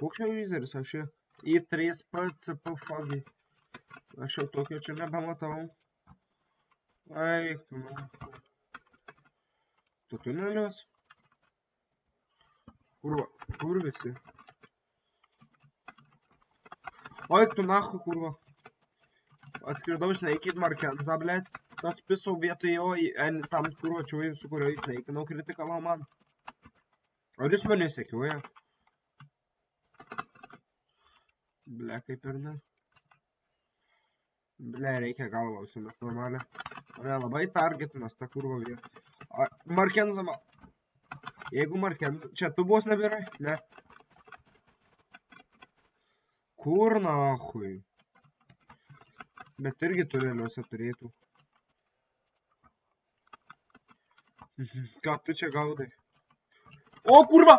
Koks jau vizeris, aš jau I3PC fagi. Aš jau tokio čia nebematau. Eik, nu. Tu tuneliuos? Kurva, kur visi? Eik, tu nahu, kurva. Atskridau sneikyt Markenzą, blėt. Tas pisau vietoj jo tam kurva čiūvai, su kurio įsneikinau kritikalo man. Ar jis mane sekioja? Ble, kaip ir ne. Ble, reikia galvą užsimest normalią. Mane labai targetinas ta kurva vieta. Markenza man. Jeigu Markenza... Čia tubos nebėra? Ne. Kur nahui? Bet irgi tuneliuose turėtų. Ką tu čia gaudai? O, kurva!